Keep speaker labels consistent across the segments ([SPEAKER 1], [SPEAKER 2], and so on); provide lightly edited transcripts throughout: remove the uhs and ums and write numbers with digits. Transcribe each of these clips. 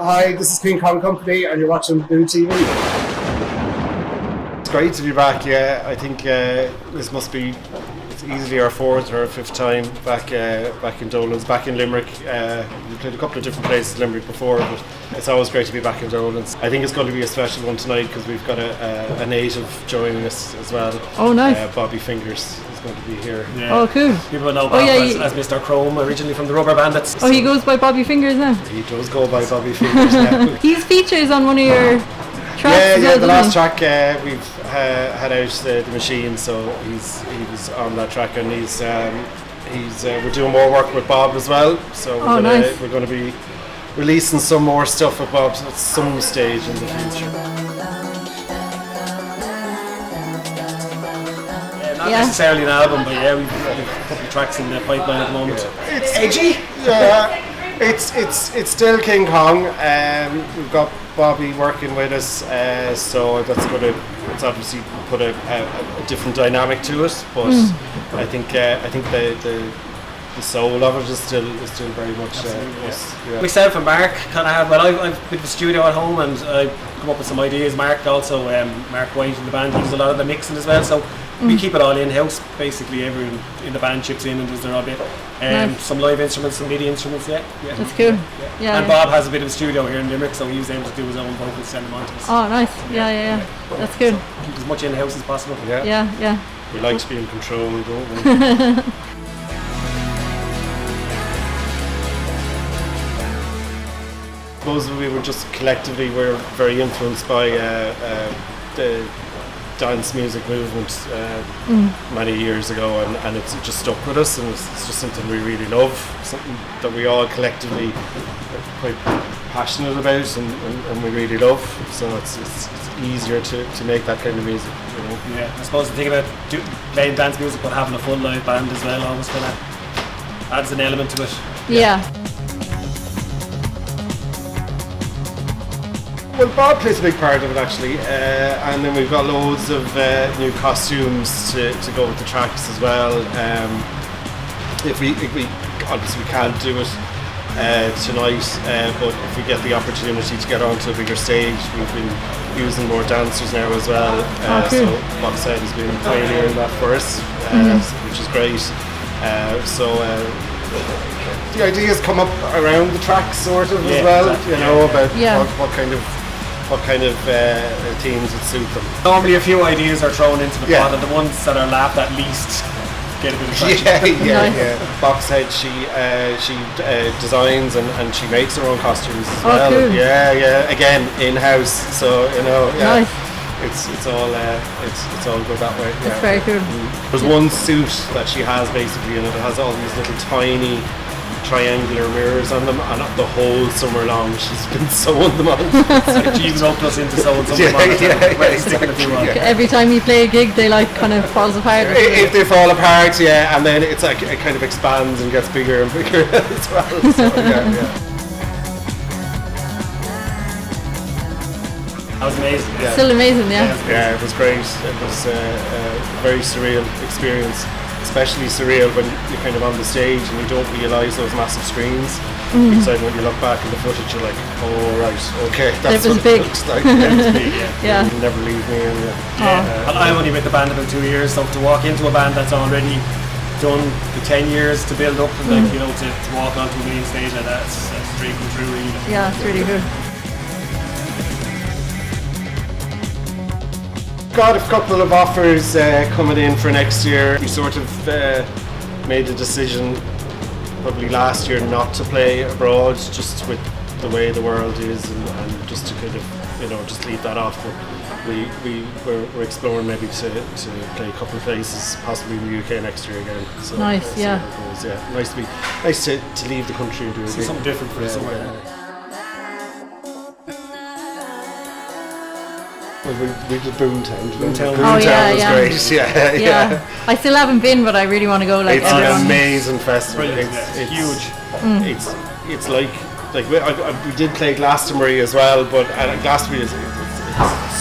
[SPEAKER 1] Hi, this is King Kong Company and you're watching BooTV. It's great to be back, yeah. I think this must be easily our fourth or fifth time back in Dolan's, back in Limerick. We played a couple of different places in Limerick before, but it's always great to be back in Dolan's. I think it's going to be a special one tonight because we've got a native joining us as well.
[SPEAKER 2] Oh, nice.
[SPEAKER 1] Bobby Fingers is going to be here.
[SPEAKER 2] Yeah. Oh, cool.
[SPEAKER 3] People know Bob as Mr. Chrome, originally from the Rubber Bandits.
[SPEAKER 2] Oh, he goes by Bobby Fingers now?
[SPEAKER 1] He does go by Bobby Fingers now.
[SPEAKER 2] He's features on one of your tracks.
[SPEAKER 1] Yeah, the last track we've had out the machine, so he was on that track, and we're doing more work with Bob as well. So we're going to be releasing some more stuff with Bob at some stage in the future.
[SPEAKER 3] Not necessarily an album, but we've a couple of tracks in the pipeline at the moment.
[SPEAKER 1] Yeah. It's edgy. Yeah. It's still King Kong. We've got Bobby working with us, so it's obviously put a different dynamic to it. But I think the soul of it is still very much us. Yeah.
[SPEAKER 3] Myself and Mark kind of have. Well, I've been to the studio at home and I come up with some ideas. Mark also, Mark White in the band, he does a lot of the mixing as well. So we keep it all in house. Basically, everyone in the band chips in and does their own bit. Some live instruments, some MIDI instruments. Yeah.
[SPEAKER 2] That's cool. Yeah.
[SPEAKER 3] And Bob has a bit of a studio here in Limerick, so he was able to do his own vocals, send them on to us.
[SPEAKER 2] Oh, nice. Yeah. That's good.
[SPEAKER 3] So keep as much in house as possible.
[SPEAKER 2] Yeah.
[SPEAKER 1] We like to be in control, don't we? I suppose we were just collectively very influenced by the dance music movement many years ago, and it's just stuck with us, and it's just something we really love, something that we all collectively are quite passionate about and we really love, so it's easier to make that kind of music, you know?
[SPEAKER 3] Yeah, I suppose the thing about playing dance music but having a full live band as well always kind of adds an element to it.
[SPEAKER 2] Yeah.
[SPEAKER 1] Well, Bob plays a big part of it actually, and then we've got loads of new costumes to go with the tracks as well. If we obviously we can't do it tonight, but if we get the opportunity to get onto a bigger stage, we've been using more dancers now as well. So Boxhead has been pioneering that for us, which is great. The ideas come up around the tracks sort of as well, exactly. You know, about what kind of themes would suit them.
[SPEAKER 3] Normally a few ideas are thrown into the pot, and the ones that are laughed at least get a bit of traction.
[SPEAKER 1] Yeah. Boxhead, she designs and she makes her own costumes as well.
[SPEAKER 2] Cool.
[SPEAKER 1] Yeah. Again, in-house, so you know,
[SPEAKER 2] Nice.
[SPEAKER 1] It's all good that way.
[SPEAKER 2] It's very cool.
[SPEAKER 1] There's one suit that she has basically, and it has all these little tiny triangular mirrors on them, and the whole summer long she's been sewing them on.
[SPEAKER 3] She's helped us into sewing something on.
[SPEAKER 2] Every time you play a gig, they kind of falls apart.
[SPEAKER 1] If they fall apart, and then it's like it kind of expands and gets bigger and bigger as well. So,
[SPEAKER 3] That was amazing.
[SPEAKER 2] Yeah. Still amazing,
[SPEAKER 1] Yeah, it was great. It was a very surreal experience. Especially surreal when you're kind of on the stage and you don't realise those massive screens. Inside, when you look back in the footage, you're like, oh right, okay, that's what it looks like.
[SPEAKER 2] Yeah.
[SPEAKER 1] You'll never leave me.
[SPEAKER 3] I'm only with the band about 2 years, so to walk into a band that's already done the 10 years to build up, and to walk onto a main stage like that, it's a dream come true, really.
[SPEAKER 2] Yeah, it's really good.
[SPEAKER 1] Got a couple of offers coming in for next year. We sort of made a decision probably last year not to play abroad, just with the way the world is, and just to kind of just leave that off. But we're exploring maybe to play a couple of places, possibly in the UK next year again. So
[SPEAKER 2] nice,
[SPEAKER 1] nice to leave the country and do
[SPEAKER 3] something different for the summer.
[SPEAKER 1] We did Boomtown.
[SPEAKER 2] Boomtown
[SPEAKER 1] was great. Yeah.
[SPEAKER 2] I still haven't been, but I really want to go.
[SPEAKER 1] It's an amazing festival.
[SPEAKER 3] It's huge.
[SPEAKER 1] It's like we did play Glastonbury as well, but Glastonbury is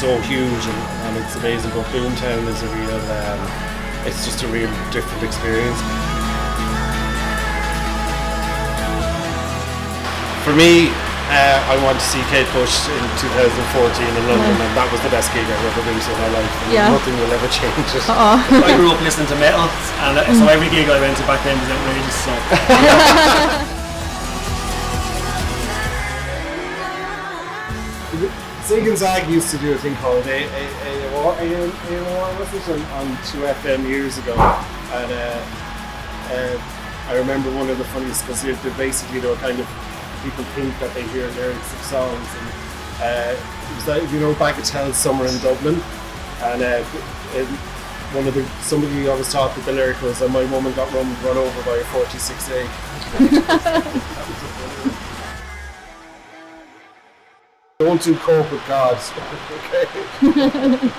[SPEAKER 1] so huge and it's amazing. But Boomtown is it's just a real different experience. For me, I went to see Kate Bush in 2014 in London, and that was the best gig I've ever been to in my life. And
[SPEAKER 2] Yeah.
[SPEAKER 1] nothing will ever change it.
[SPEAKER 3] I grew up listening to metal, and so every gig I went to back then was outrageous. So
[SPEAKER 1] Zig and Zag used to do a thing called AMR, was it, on 2FM years ago, and I remember one of the funniest because they were kind of, people think that they hear lyrics of songs, and it was like, you know, Bagatelle Summer in Dublin, and somebody always thought that the lyric was my woman got run over by a 46A. Don't do coke with God. Okay.